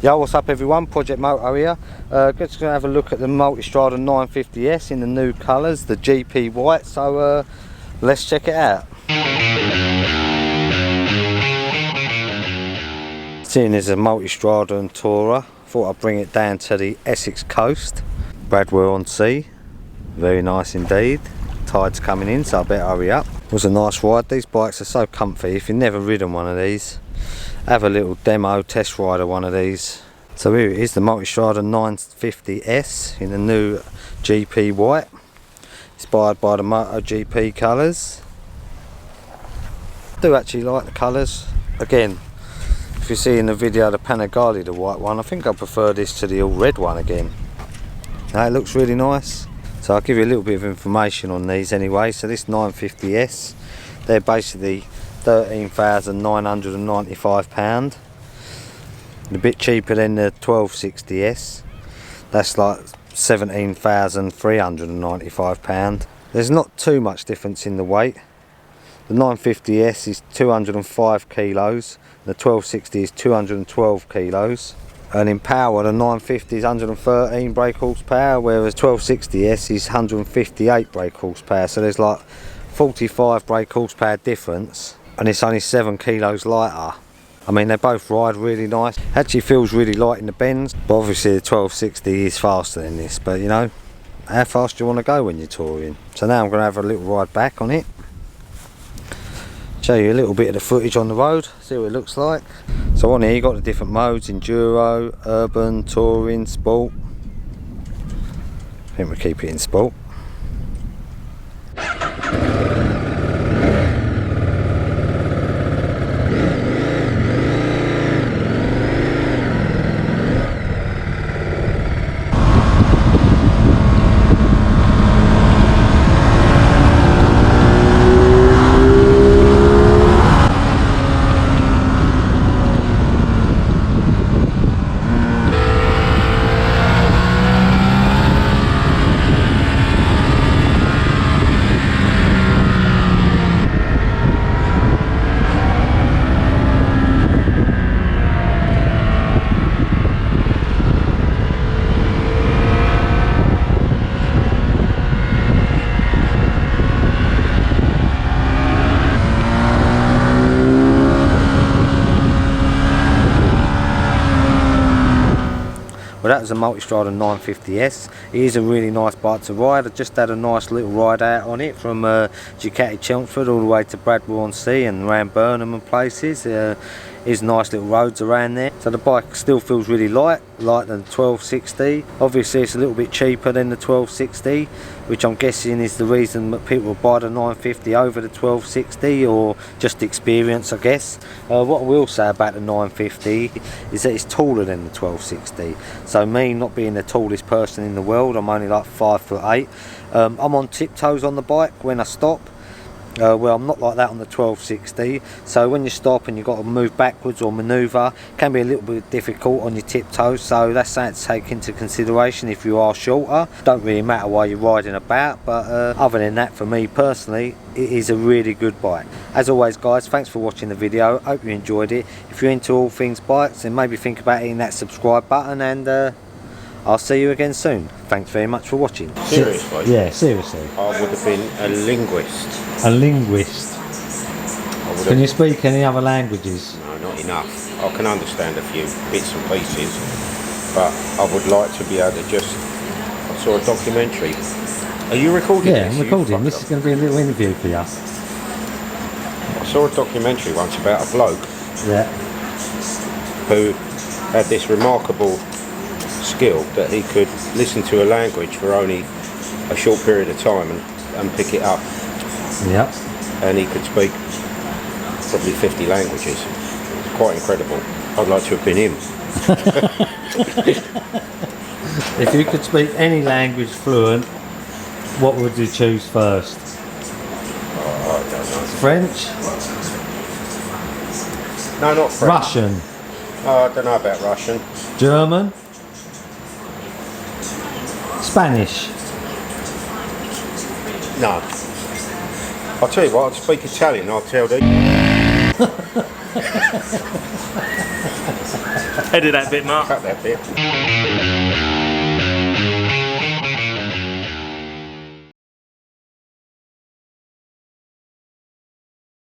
Yo, what's up everyone, Project Moto here. Just going to have a look at the Multistrada 950S in the new colours, the GP white, so let's check it out. Seeing as a Multistrada and Tourer, thought I'd bring it down to the Essex coast, Bradwell On Sea. Very nice indeed. Tide's coming in, so I better hurry up. It was a nice ride. These bikes are so comfy. If you've never ridden one of these, have a little demo test ride of one of these. So here it is, the Multistrada 950S in the new GP white, inspired by the MotoGP colours. I do actually like the colours. Again, if you see in the video the Panigale, the white one, I think I prefer this to the all red one again. Now, it looks really nice. So I'll give you a little bit of information on these anyway. So this 950S, they're basically £13,995, a bit cheaper than the 1260S. That's like £17,395. There's not too much difference in the weight. The 950S is 205 kilos, the 1260 is 212 kilos. And in power, the 950 is 113 brake horsepower, whereas 1260S is 158 brake horsepower. So there's like 45 brake horsepower difference, and it's only 7 kilos lighter. I mean, they both ride really nice. Actually feels really light in the bends, but obviously the 1260 is faster than this. But you know, how fast do you want to go when you're touring? So now I'm going to have a little ride back on it. Show you a little bit of the footage on the road, see what it looks like. So on here you got the different modes: enduro, urban, touring, sport. I think we'll keep it in sport. Well, that was a Multistrada 950S. It is a really nice bike to ride. I just had a nice little ride out on it from Ducati Chelmsford all the way to Bradwell On Sea and around Burnham and places. There's nice little roads around there. So the bike still feels really light than the 1260. Obviously it's a little bit cheaper than the 1260, which I'm guessing is the reason that people will buy the 950 over the 1260, or just experience, I guess. What I will say about the 950 is that it's taller than the 1260. So me not being the tallest person in the world, I'm only like 5'8". I'm on tiptoes on the bike when I stop. Well, I'm not like that on the 1260, so when you stop and you've got to move backwards or manoeuvre, it can be a little bit difficult on your tiptoes, so that's something to take into consideration if you are shorter. Don't really matter while you're riding about, but other than that, for me personally, it is a really good bike. As always guys, thanks for watching the video, hope you enjoyed it. If you're into all things bikes, then maybe think about hitting that subscribe button, and I'll see you again soon. Thanks very much for watching. Seriously? Yeah, seriously. I would have been a linguist. A linguist? Can you speak any other languages? No, not enough. I can understand a few bits and pieces, but I would like to be able to just... I saw a documentary. Are you recording this? Yeah, I'm recording. This is going to be a little interview for you. I saw a documentary once about a bloke who had this remarkable skill that he could listen to a language for only a short period of time and pick it up. Yep. And he could speak probably 50 languages. It's quite incredible. I'd like to have been him. If you could speak any language fluent, what would you choose first? Oh, I don't know. French? No, not French. Russian? Oh, I don't know about Russian. German? Spanish? No. I'll tell you what, I'll speak Italian, I'll tell you. Edit that bit, Mark. Cut that bit.